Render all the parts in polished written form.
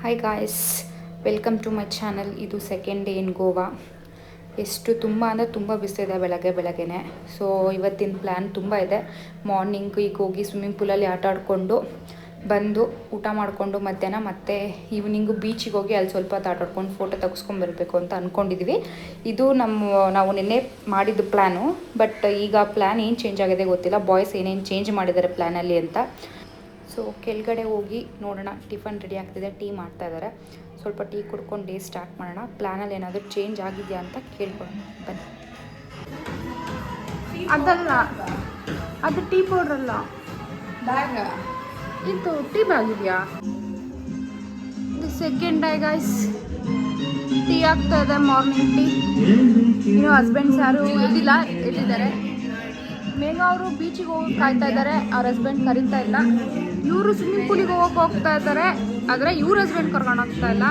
Hi guys, welcome to my channel. ಇದು second day in Goa. ತುಂಬ ಅಂದರೆ ತುಂಬ ಬಿಸಿಲಿದೆ ಬೆಳಗ್ಗೆನೆ. ಸೊ ಇವತ್ತಿನ ಪ್ಲ್ಯಾನ್ ತುಂಬ ಇದೆ. ಮಾರ್ನಿಂಗ್ ಈಗ ಹೋಗಿ ಸ್ವಿಮ್ಮಿಂಗ್ ಪೂಲಲ್ಲಿ ಆಟ ಆಡಿಕೊಂಡು ಬಂದು ಊಟ ಮಾಡಿಕೊಂಡು ಮಧ್ಯಾಹ್ನ ಮತ್ತೆ ಈವ್ನಿಂಗು ಬೀಚಿಗೆ ಹೋಗಿ ಅಲ್ಲಿ ಸ್ವಲ್ಪ ಹೊತ್ತು ಆಟ ಆಡ್ಕೊಂಡು ಫೋಟೋ ತೆಗೆಸ್ಕೊಂಡ್ಬರ್ಬೇಕು ಅಂತ ಅಂದ್ಕೊಂಡಿದ್ದೀವಿ. ಇದು ನಾವು ನಿನ್ನೆ ಮಾಡಿದ್ದು ಪ್ಲ್ಯಾನು. ಬಟ್ ಈಗ ಪ್ಲ್ಯಾನ್ ಏನು ಚೇಂಜ್ ಆಗಿದೆ ಗೊತ್ತಿಲ್ಲ. ಬಾಯ್ಸ್ ಏನೇನು ಚೇಂಜ್ ಮಾಡಿದ್ದಾರೆ ಪ್ಲ್ಯಾನಲ್ಲಿ ಅಂತ. ಸೊ ಕೆಳಗಡೆ ಹೋಗಿ ನೋಡೋಣ. ಟಿಫನ್ ರೆಡಿ ಆಗ್ತಿದೆ, ಟೀ ಮಾಡ್ತಾ ಇದ್ದಾರೆ. ಸ್ವಲ್ಪ ಟೀ ಕುಡ್ಕೊಂಡು ಡೇ ಸ್ಟಾರ್ಟ್ ಮಾಡೋಣ. ಪ್ಲ್ಯಾನಲ್ಲಿ ಏನಾದರೂ ಚೇಂಜ್ ಆಗಿದೆಯಾ ಅಂತ ಕೇಳ್ಕೊಳ್ಳೋಣ ಬನ್ನಿ. ಅದಲ್ಲ, ಅದು ಟೀ ಪೌಡ್ರ್ ಅಲ್ಲ, ಬ್ಯಾಗ್. ಇದು ಟೀ ಬ್ಯಾಗ್ ಇದೆಯಾ? ಇದು ಸೆಕೆಂಡ್ ಡೇ ಗೈಸ್. ಟೀ ಆಗ್ತಾ ಇದೆ, ಮಾರ್ನಿಂಗ್ ಟೀ. ಇನ್ನು ಹಸ್ಬೆಂಡ್ಸ್ ಯಾರು ಇದಿಲ್ಲ, ಎಲ್ಲಿದ್ದಾರೆ? ಮೇಘ ಅವರು ಬೀಚಿಗೆ ಹೋಗಿ ಕಾಯ್ತಾ ಇದ್ದಾರೆ. ಅವ್ರ ಹಸ್ಬೆಂಡ್ ಕರೀತಾ ಇಲ್ಲ. ಇವರು ಸ್ವಿಮ್ಮಿಂಗ್ ಪೂಲಿಗೆ ಹೋಗ್ತಾ ಇದ್ದಾರೆ, ಆದರೆ ಇವ್ರ ಹಸ್ಬೆಂಡ್ ಕರ್ಕೊಂಡು ಹೋಗ್ತಾ ಇಲ್ಲ.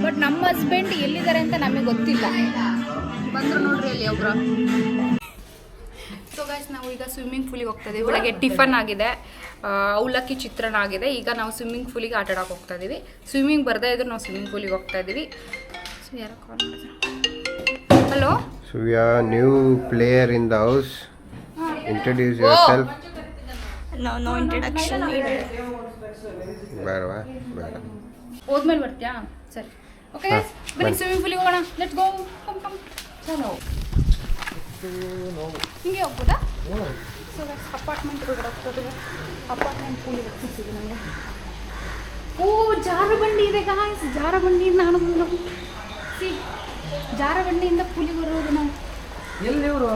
ಬಟ್ ನಮ್ಮ ಹಸ್ಬೆಂಡ್ ಎಲ್ಲಿದ್ದಾರೆ ಅಂತ ನಮಗೆ ಗೊತ್ತಿಲ್ಲ. ಬಂದರು ನೋಡ್ರಿ ಅಲ್ಲಿ ಒಬ್ರು. ಸೊ ಗೈಸ್, ನಾವು ಈಗ ಸ್ವಿಮ್ಮಿಂಗ್ ಪೂಲಿಗೆ ಹೋಗ್ತಾ ಇದ್ದೀವಿ. ಬೆಳಗ್ಗೆ ಟಿಫನ್ ಆಗಿದೆ, ಅವಲಕ್ಕಿ ಚಿತ್ರಾನ್ನ ಆಗಿದೆ. ಈಗ ನಾವು ಸ್ವಿಮ್ಮಿಂಗ್ ಪೂಲಿಗೆ ಆಟ ಆಡೋಕೆ ಹೋಗ್ತಾ ಇದ್ದೀವಿ. ಸ್ವಿಮ್ಮಿಂಗ್ ಬರದೇ ಇದ್ರು ನಾವು ಸ್ವಿಮ್ಮಿಂಗ್ ಪೂಲಿಗೆ ಹೋಗ್ತಾ ಇದ್ದೀವಿ. ಸೊ ಯಾರೋ ಕಾಲ್ ಮಾಡಿದ್ರು. Hello, So we are new player in the house. Introduce yourself. No introduction needed. ಬೇಡವಾ? ಬೇಡ. ಹೋದ್ಮೇಲೆ ಬರ್ತೀಯಾ? ಸರಿ, ಓಕೆ. ಬನ್ನಿ ಸ್ವಿಮ್ಮಿಂಗ್ ಪೂಲಿಗೆ ಹೋಗೋಣ. Let's go. Come come. ಚಲೋ, ಹಿಂಗೆ ಹೋಗ್ಬೋದಾ? ಸೊ ಅಪಾರ್ಟ್ಮೆಂಟ್ ಹೊರಗಡೆ ಹೋಗ್ತದೆ. ಅಪಾರ್ಟ್ಮೆಂಟ್ ಪೂಲಿಗೆ ಹೋಗ್ತಿದ್ದೀವಿ ನನಗೆ. ಓ, ಜಾರಬಂಡಿ ಇದೆ ಗಾಯ್ಸ್. ಜಾರಬಂಡಿ ನಾನು ಜಾರಬಂಡಿಯಿಂದ ಪೂಲಿಗೆ ಬರೋದು ನಾವು. ಎಲ್ಲಿ ಇವರು?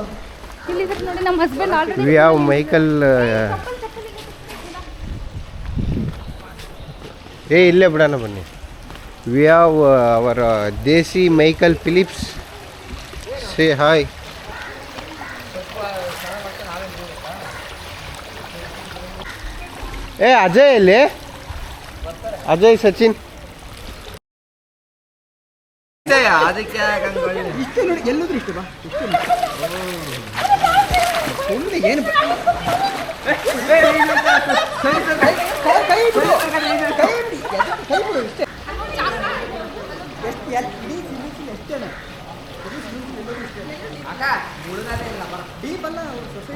ಇಲ್ಲಿದ್ದಾರೆ ನೋಡಿ ನಮ್ಮ husband already. We have Michael. ಇಲ್ಲೇ ಬಿಡೋಣ ಬನ್ನಿ. We have our desi Michael Phillips. Say hi. Ajay ಎಲ್ಲಿ? ಅಜಯ್, ಸಚಿನ್. ಅದಕ್ಕೆ ಇಷ್ಟು ನೋಡಿ, ಎಲ್ಲೋದ್ರೂ ಇಷ್ಟು ಬಾ. ಏನು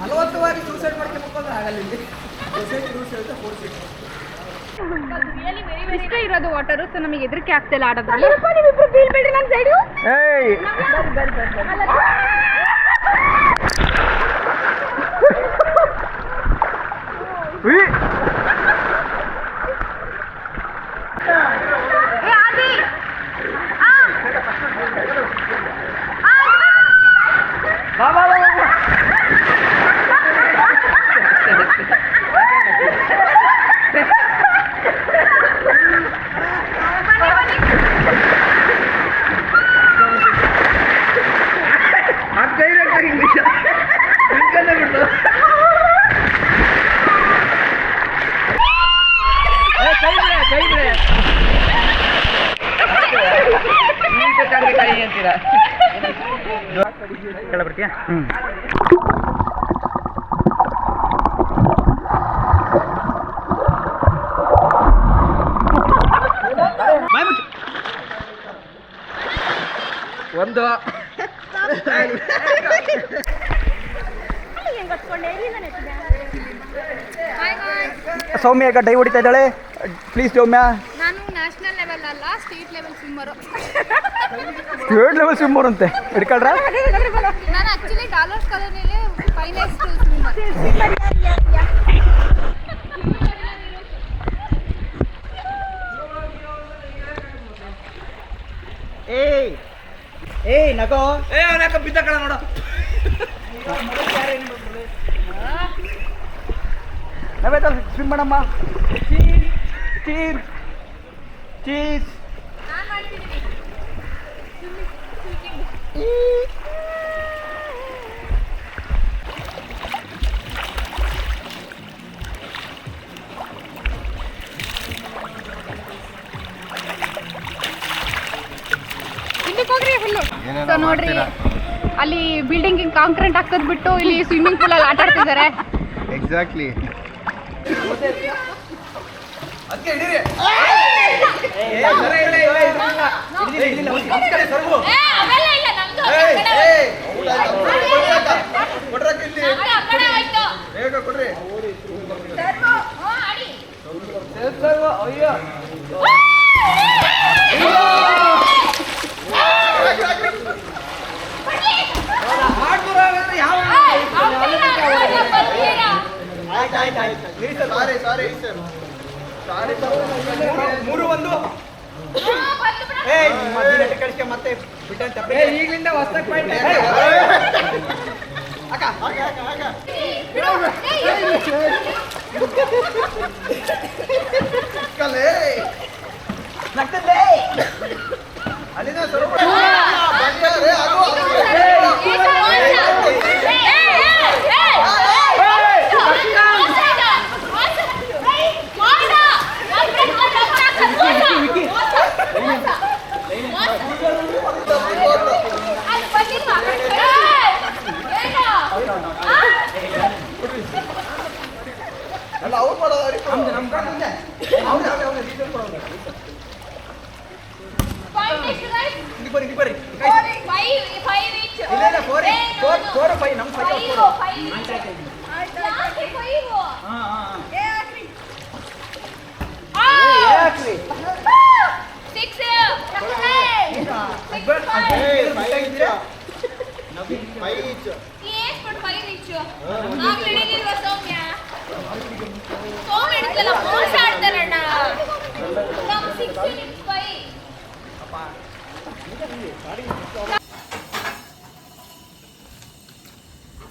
ಫಲವತ್ತವಾಗಿ ಸೂಸೈಡ್ ಮಾಡ್ಕೊಂಡ್ರೆ ಆಗಲ್ಲ. ಇಲ್ಲಿ ಸೊಸೈಟಿ ರೂಲ್ಸ್ ಹೇಳ್ತಾ ಇಷ್ಟ ಇರೋದು ವಾಟರು. ಸೊ ನಮಗೆ ಹೆದರಿಕೆ ಆಗ್ತಿಲ್ಲ ಆಡೋದ್ರಲ್ಲಿ. ಬರ್ತೀಯಾ? ಒಂದು ಸೌಮ್ಯ ಈಗ ಡೈ ಹೊಡಿತಾ ಇದ್ದಾಳೆ. ಪ್ಲೀಸ್ ಸೌಮ್ಯ. ನಾನು ನ್ಯಾಷನಲ್ ಲೆವೆಲ್ ಅಲ್ಲ, state level swimmer. State level swimmer ಅಂತೆ ಹಿಡ್ಕೊಳ್ರ. ನಾನು ಆಕ್ಚುಲಿ ಡಾಲರ್ಸ್ ಕಾಲೋನಿಲಿ ಫೈನೆಸ್ಟ್ ಸ್ವಿಮ್ಮರ್. ಏಯ್ ನಗೋ. ಅವನಾಕ ಬಿದ್ದ ಕಳ ನೋಡು. ನಾವೇತ ಸ್ವಿಮ್ ಮಾಡಮ್ಮ. Cheese cheese. ಸೊ ನೋಡ್ರಿ, ಅಲ್ಲಿ ಬಿಲ್ಡಿಂಗ್ ಕಾಂಕ್ರೀಟ್ ಹಾಕೋದ್ ಬಿಟ್ಟು ಇಲ್ಲಿ ಸ್ವಿಮ್ಮಿಂಗ್ ಪೂಲ್ ಅಲ್ಲಿ ಆಟ ಆಡ್ತಿದ್ದಾರೆ. ಎಕ್ಸಾಕ್ಟ್ಲಿ. ಮತ್ತೆ ಈಗಲಿಂದ ಹೊಸದಾಗಿ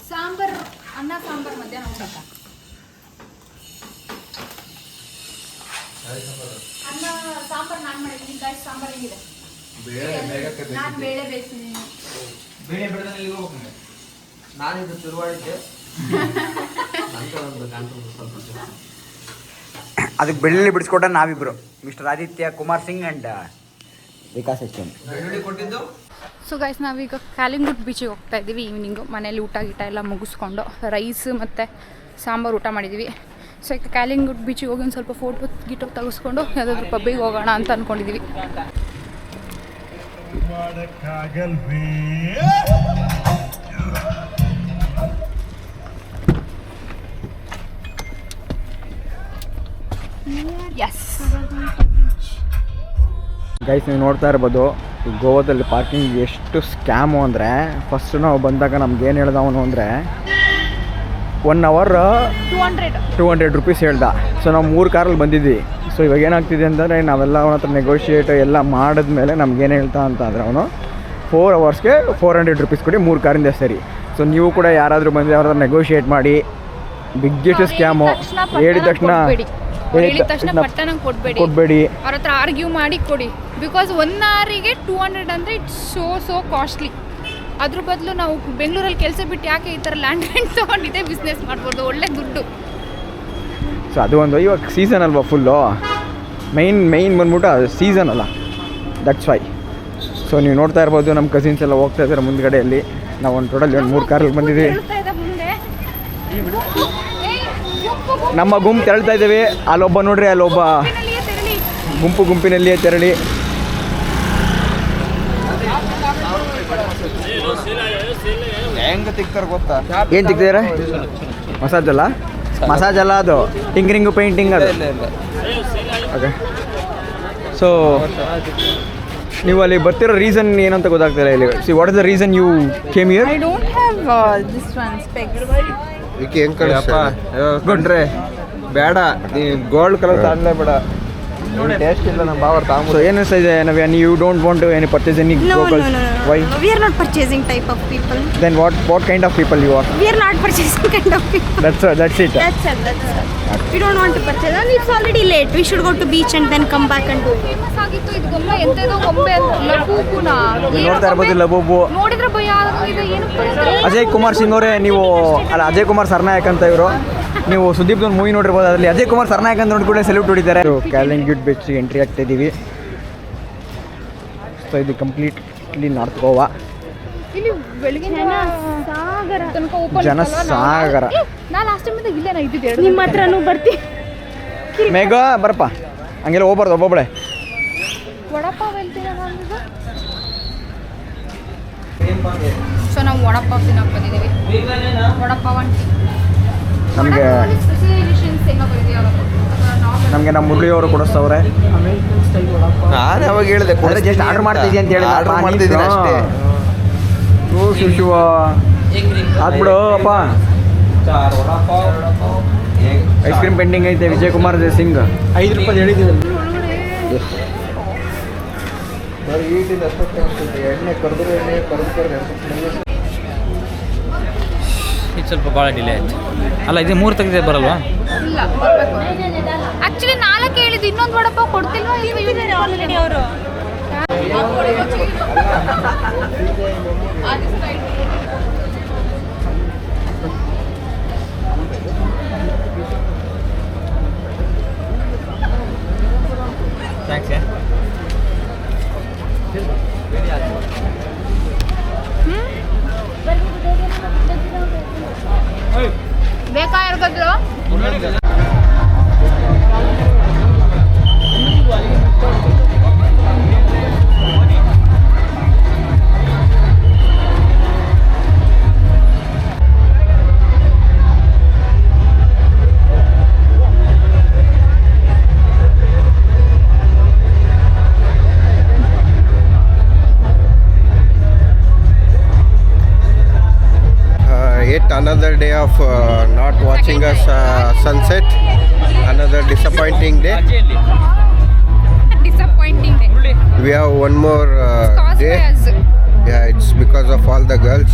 ಸಾಂಬಾರ್ ಅನ್ನ ಸಾಂಬಾರ್ ಮಧ್ಯಾಹ್ನ ಊಟ ಅನ್ನ ಸಾಂಬಾರ್ ನಾನು ಮಾಡಿದ್ದೀನಿ ಗಾಯ್ಸ್ ಸಾಂಬಾರ್ ಹೇಗಿದೆ ನಾನು ಬೇಳೆ ಬೇಯಿಸಿದ್ದೀನಿ ಬೇಳೆ ಬೆಳೆದಲ್ಲಿ ಹೋಗ್ಬೇಕು ನಾನಿದು ಶುರುವಾಡಿದ್ದೆ ಅದಕ್ಕೆ ಬೆಳ್ಳುಳ್ಳಿ ಬಿಡಿಸ್ಕೊಟ್ಟ ನಾವಿಬ್ರು ಮಿಸ್ಟರ್ ಆದಿತ್ಯ ಕುಮಾರ್ ಸಿಂಗ್ ಅಂಡ್ ವಿಕಾಸ್ ಎಸ್ಟೇನ್ ಬೆಳ್ಳುಳ್ಳಿ ಕೊಟ್ಟಿದ್ದು. ಸೊ ಗೈಸ್ ನಾವೀಗ ಕಾಲಿಂಗುಡ್ ಬೀಚಿಗೆ ಹೋಗ್ತಾ ಇದ್ದೀವಿ ಈವ್ನಿಂಗು. ಮನೇಲಿ ಊಟ ಗೀಟ ಎಲ್ಲ ಮುಗಿಸ್ಕೊಂಡು ರೈಸ್ ಮತ್ತು ಸಾಂಬಾರು ಊಟ ಮಾಡಿದ್ದೀವಿ. ಸೊ ಈಗ ಕಾಲಿಂಗುಡ್ ಬೀಚಿಗೆ ಹೋಗಿ ಒಂದು ಸ್ವಲ್ಪ ಫೋಟೋ ಗೀಟೋ ತೆಗೆಸ್ಕೊಂಡು ಯಾವುದಾದ್ರೂ ಪಬ್ಬಿಗೆ ಹೋಗೋಣ ಅಂತ ಅಂದ್ಕೊಂಡಿದ್ದೀವಿ. ಎಸ್ ಗೈಸ್ ನೀವು ನೋಡ್ತಾ ಇರ್ಬೋದು ಈ ಗೋವಾದಲ್ಲಿ ಪಾರ್ಕಿಂಗ್ ಎಷ್ಟು ಸ್ಕ್ಯಾಮು ಅಂದರೆ ಫಸ್ಟ್ ನಾವು ಬಂದಾಗ ನಮ್ಗೆ ಏನು ಹೇಳ್ದ ಅವನು ಅಂದರೆ 1 ಅವರ್ 200 ರುಪೀಸ್ ಹೇಳ್ದ. ಸೊ ನಾವು 3 ಕಾರಲ್ಲಿ ಬಂದಿದ್ವಿ. ಸೊ ಇವಾಗ ಏನಾಗ್ತಿದೆ ಅಂದರೆ ನಾವೆಲ್ಲ ಅವನ ಹತ್ರ ನೆಗೋಷಿಯೇಟ್ ಎಲ್ಲ ಮಾಡಿದ್ಮೇಲೆ ನಮ್ಗೇನು ಹೇಳ್ತಾ ಅಂತ ಅಂದರೆ ಅವನು 4 ಅವರ್ಸ್ಗೆ 400 ರುಪೀಸ್ ಕೊಡಿ 3 ಕಾರಿಂದ ಸರಿ. ಸೊ ನೀವು ಕೂಡ ಯಾರಾದರೂ ಬಂದು ಅವ್ರ ಹತ್ರ ನೆಗೋಷಿಯೇಟ್ ಮಾಡಿ. Biggest scam. ಹೇಳಿದ ತಕ್ಷಣ ಪಟ್ಟಣ ಕೊಡಬೇಡಿ, ಅವ್ರ ಹತ್ರ ಆರ್ಗ್ಯೂ ಮಾಡಿ ಕೊಡಿ. ಬಿಕಾಸ್ 1 ಅವರಿಗೆ 200 ಅಂದರೆ ಇಟ್ಸ್ ಸೋ ಕಾಸ್ಟ್ಲಿ. ಅದ್ರ ಬದಲು ನಾವು ಬೆಂಗಳೂರಲ್ಲಿ ಕೆಲಸ ಬಿಟ್ಟು ಯಾಕೆ ಈ ಥರ ಲ್ಯಾಂಡ್ ರೆಂಟ್ ತೊಗೊಂಡಿದ್ದೆ ಬಿಸ್ನೆಸ್ ಮಾಡ್ಬೋದು, ಒಳ್ಳೆ ದುಡ್ಡು. ಸೊ ಅದು ಒಂದು ಇವಾಗ ಸೀಸನ್ ಅಲ್ವಾ ಫುಲ್ಲು ಮೈನ್ ಬಂದ್ಬಿಟ್ಟು ಅದು ಸೀಸನ್ ಅಲ್ಲ, ದಟ್ಸ್ ವೈ. ಸೊ ನೀವು ನೋಡ್ತಾ ಇರ್ಬೋದು ನಮ್ಮ ಕಸಿನ್ಸ್ ಎಲ್ಲ ಹೋಗ್ತಾ ಇದ್ದಾರೆ ಮುಂದ್ಗಡೆಯಲ್ಲಿ. ನಾವು ಒಂದು ಟೋಟಲ್ 3 ಕಾರಲ್ಲಿ ಬಂದಿದ್ದೀವಿ. ನಮ್ಮ ಗುಂಪು ತೆರಳ್ತಾ ಇದ್ದೇವೆ. ಅಲ್ಲೊಬ್ಬ ನೋಡ್ರಿ, ಅಲ್ಲೊಬ್ಬ ಗುಂಪಿನಲ್ಲಿಯೇ ತೆರಳಿ. ಹೆಂಗೆ ತಿಕ್ತಾರೆ ಗೊತ್ತಾ? ಏನು ತಿಕ್ತಿದ್ದಾರೆ? ಮಸಾಜ್ ಅಲ್ಲ ಅದು, ಟಿಂಕರಿಂಗು ಪೇಂಟಿಂಗ್ ಅದು. ಓಕೆ. ಸೊ ನೀವು ಅಲ್ಲಿ ಬರ್ತಿರೋ ರೀಸನ್ ಏನಂತ ಗೊತ್ತಾಗ್ತಿಲ್ಲ ಇಲ್ಲಿ. See what is the reason you came here? I don't have this one specs. Vicky ಹೆಂಗೆ ಕಳಿಸ್ತಾರೆ? ಕೊಟ್ರೆ ಬೇಡ, ನೀ ಗೋಲ್ಡ್ ಕಲರ್ ತಾಂಡ್ಲೇ ಬೇಡ, ಟೇಸ್ಟ್ ಇಲ್ಲ ನಮ್ಮ ಬಾವರ್ ತಾಂಬ. ಸೊ ಏನು ಅನಿಸ್ತಾ ಇದೆ ನವ್ಯಾನ್, you don't want to any purchase any goggles? Why? We are not purchasing type of people. Then what kind of people you are? We are not purchasing kind of people. That's it. That's it. We don't want to purchase. And it's already late. We should go to beach and then come back and do it. Famous ಆಗಿತ್ತು ಇದು ಗೊಂಬೆ, ಎಂತೆದೋ ಗೊಂಬೆ ಲಬೂಬುನ ನೋಡ್ತಾ ಇರ್ಬೋದು ಲಬೂಬು. ನೋಡಿದ್ರೆ ಭಯ ಆಗಿದೆ. ಏನಪ್ಪ ಅಜಯ್ ಕುಮಾರ್ ಸಿಂಗ್ ಅವರೇ ನೀವು, ಅಲ್ಲ ಅಜಯ್ ಕುಮಾರ್ ಸರ್ನಾಯಕ್ ಅಂತ ಇವರು. ನೀವು ಸುದೀಪ್ ಒಂದು ಮೂವಿ ನೋಡಿರ್ಬೋದು, ಅದರಲ್ಲಿ ಅಜಯ್ ಕುಮಾರ್ ಸರ್ನಾಯಕ್ ಅಂತ ನೋಡ್ಕೊಂಡು ಸೆಲ್ಯೂಟ್ ಹೊಡಿತಾರೆ. ಕಾಲಿಂಗುಡ್ ಬೀಚ್ಗೆ ಎಂಟ್ರಿ ಆಗ್ತಾ ಇದ್ದೀವಿ. ಸೊ ಇದು ಕಂಪ್ಲೀಟ್ಲಿ ನಾರ್ತ್ ಗೋವಾ. ಇಲ್ಲಿ ಬೆಳಗಿನ ತನಕ ಓಪನ್ ಜನಸಾಗರ. ನಾ ಲಾಸ್ಟ್ ಟೈಮ್ ಇಲ್ಲೇ ನಾ ಇದ್ದಿದ್ದೆ. ನಿಮ್ಮ ಹತ್ರನೂ ಬರ್ತೀವಿ. ಮೇಘ ಬರಪ್ಪ, ಹಂಗೆಲ್ಲ ಹೋಗ್ಬಾರ್ದು ಒಬ್ಬೊಬ್ಬಳೆ. ವಡಪಾವ್ ಹೇಳ್ತೀನಿ ಅಂದಿದ್ದು. ಸೊ ನಾವು ವಡಪಾವ್ ತಿನ್ನೋಕೆ ಬಂದಿದ್ದೀವಿ. ವಡಪಾವ್ ಅಂಟಿ ನಮಗೆ ನಮಗೆ ನಮ್ಮ ಮುರಳಿಯವರು ಕೊಡಿಸ್ತವ್ರೆ. ನಾನು ಯಾವಾಗ ಹೇಳಿದೆ ಆದರೆ ಜಸ್ಟ್ ಆರ್ಡರ್ ಮಾಡ್ತಿದ್ದೆ ಅಂತ ಹೇಳಿ ಆರ್ಡರ್ ಮಾಡ್ತಿದ್ದೀನಿ ಅಷ್ಟೇ. ಶಿವ ಹಾಕ್ಬಿಡು ಅಪ್ಪ. ಐಸ್ ಕ್ರೀಮ್ ಪೆಂಡಿಂಗ್ ಐತೆ. ವಿಜಯ್ ಕುಮಾರ್ ಸಿಂಗ್ 5 ರೂಪಾಯಿ ಹೇಳಿದ್ದೀವಿ. ಎಣ್ಣೆ ಕರೆದ್ರೆ ಇದು ಸ್ವಲ್ಪ ಭಾಳ ಡಿಲೇ ಆಯ್ತು. ಅಲ್ಲ ಇದು 3 ತೆಗೆದೇ ಬರಲ್ವಾ? ಇಲ್ಲ ಆ್ಯಕ್ಚುಲಿ 4 ಹೇಳಿದ್ದು. ಇನ್ನೊಂದು ವಡಪಾವ್ ಕೊಡ್ತಿಲ್ವಾ ಆಲ್ರೆಡಿ ಅವರು. ಥ್ಯಾಂಕ್ಸ್. ಬೇಕಾ ಯಾರಿಗಾದ್ರು? Yet another day of not watching us sunset. Another disappointing day. Disappointing day. We have one more Caused day. by us. Yeah, it's because of all the girls.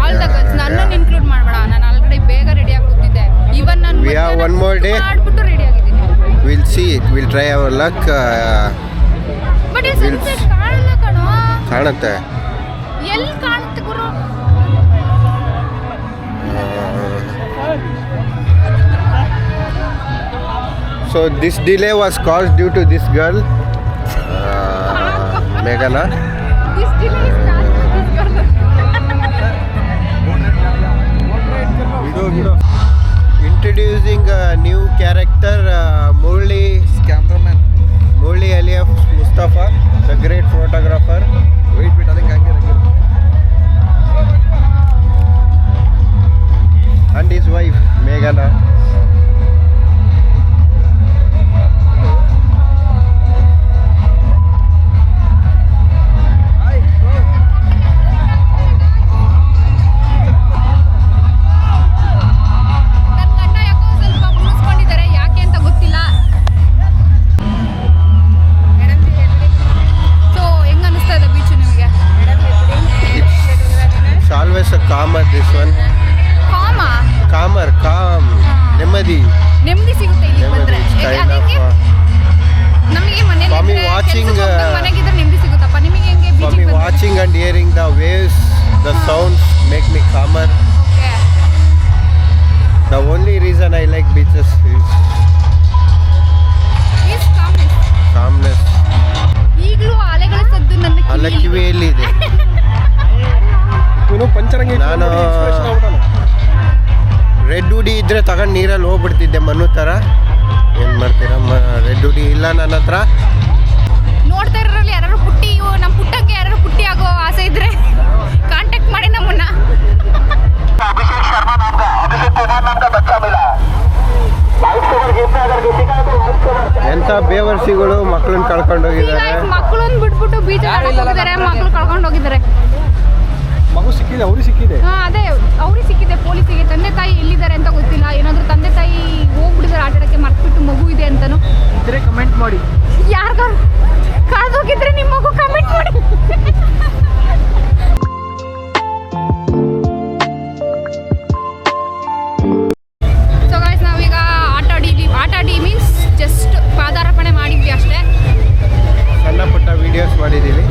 All the girls. ನನ್ನನ್ನು include ಮಾಡಬೇಡ. ನಾನು already ಬೇಗ ready ಆಗಿ ಕೂತಿದ್ದೆ. ಇವನ್ ನಾನು We have one more day. ಮಾಡ್ಬಿಟ್ಟು ready ಆಗಿದ್ದೀನಿ. We'll see it. We'll try our luck. But ಇಲ್ಲಿ ಸನ್ಸೆಟ್ ಕಾಣಲ್ಲ ಕಣೋ. ಕಾಣುತ್ತೆ. ಎಲ್ಲಿ ಕಾಣುತ್ತೆ ಗುರು? So this delay was caused due to this girl, Meghana. This delay is caused by this girl. Introducing a new character, Murli alias Mustafa, the great photographer. wait ಅದಕ್ಕೆ ಹಂಗೆ And his wife Meghana. ನನ್ನ ಗಂಡ ಯಾಕೋ ಸ್ವಲ್ಪ ಮುಗಿಸ್ಕೊಂಡಿದ್ದಾರೆ. ಯಾಕೆ ಅಂತ ಗೊತ್ತಿಲ್ಲ. So ಹೆಂಗ ಅನಿಸ್ತಾ ಇದೆ ಬೀಚ್ ನಿಮಗೆ? It's always a calmer, this one. Calm. ನೆಮ್ಮದಿ. ನೆಮ್ಮದಿ ಸಿಗುತ್ತೆ ಇಲ್ಲಿ ಬಂದ್ರೆ. ಅದಕ್ಕೆ ನಮಗೆ For me watching, ಮನೆಗಿದ್ರೆ ನೆಮ್ಮದಿ ಸಿಗುತ್ತಪ್ಪ. ನಿಮಗೆ ಹೆಂಗೆ For me beach watching and hearing the waves, the sounds make me calmer. The only reason I like beaches is calmness. ಈಗಲೂ ಅಲೆಗಳ ಸದ್ದು ನನ್ನ ಅಲ್ಲ ಕಿವಿಯಲ್ಲಿದೆ. ನಾನು ರೆಡ್ ಹುಡಿ ಇದ್ರೆ ತಗೊಂಡು ನೀರಲ್ಲಿ ಹೋಗ್ಬಿಡ್ತಿದ್ದೆ ಮನು ಥರ. ಏನು ಮಾಡ್ತೀರಾ? ರೆಡ್ ಹುಡಿ ಇಲ್ಲ ನನ್ನ ಹತ್ರ. ನೋಡ್ತಾ ಇರೋರಲ್ಲಿ ಯಾರು ಪುಟ್ಟಿ, ನಮ್ಮ ಪುಟ್ಟಕ್ಕೆ ಯಾರು ಪುಟ್ಟಿ ಆಗೋ ಆಸೆ ಇದ್ರೆ ಕಾಂಟ್ಯಾಕ್ಟ್ ಮಾಡಿ ನಮ್ಮನ್ನ. ಎಂಥ ಬೇವರ್ಸಿಗಳು ಮಕ್ಕಳನ್ನ ಕಳ್ಕೊಂಡು ಹೋಗಿದ್ದಾರೆ. ಮಕ್ಕಳನ್ನ ಬಿಟ್ಬಿಟ್ಟು ಬೀಚ್ ಹೋಗಿದ್ದಾರೆ. ಮಕ್ಕಳು ಕಳ್ಕೊಂಡು ಹೋಗಿದ್ದಾರೆ. ಮಗು ಸಿಕ್ಕಿದೆ, ಅವ್ರಿಗೆ ಸಿಕ್ಕಿದೆ. ಅದೇ ಅವ್ರಿಗೆ ಸಿಕ್ಕಿದೆ ಪೊಲೀಸಿಗೆ. ತಂದೆ ತಾಯಿ ಎಲ್ಲಿದ್ದಾರೆ ಅಂತ ಗೊತ್ತಿಲ್ಲ. ಏನಾದರೂ ತಂದೆ ತಾಯಿ ಹೋಗ್ಬಿಟ್ಟಿದ್ದಾರೆ ಆಟಾಡಕ್ಕೆ, ಮರ್ತ್ಬಿಟ್ಟು ಮಗು ಇದೆ ಅಂತಲೂ. ಇದ್ರೆ ಕಮೆಂಟ್ ಮಾಡಿ. ಯಾರಿಗಾರು ಕಳೆದೋಗಿದ್ರೆ ನಿಮ್ಮ ಮಗು ಕಮೆಂಟ್ ಮಾಡಿ. ಸೊ ಗೈಸ್ ನಾವೀಗ ಆಟಾಡಿ ಮೀನ್ಸ್ ಜಸ್ಟ್ ಪಾದಾರ್ಪಣೆ ಮಾಡಿದ್ವಿ ಅಷ್ಟೇ. ಸಣ್ಣ ಪುಟ್ಟ ವಿಡಿಯೋಸ್ ಮಾಡಿದ್ದೀವಿ.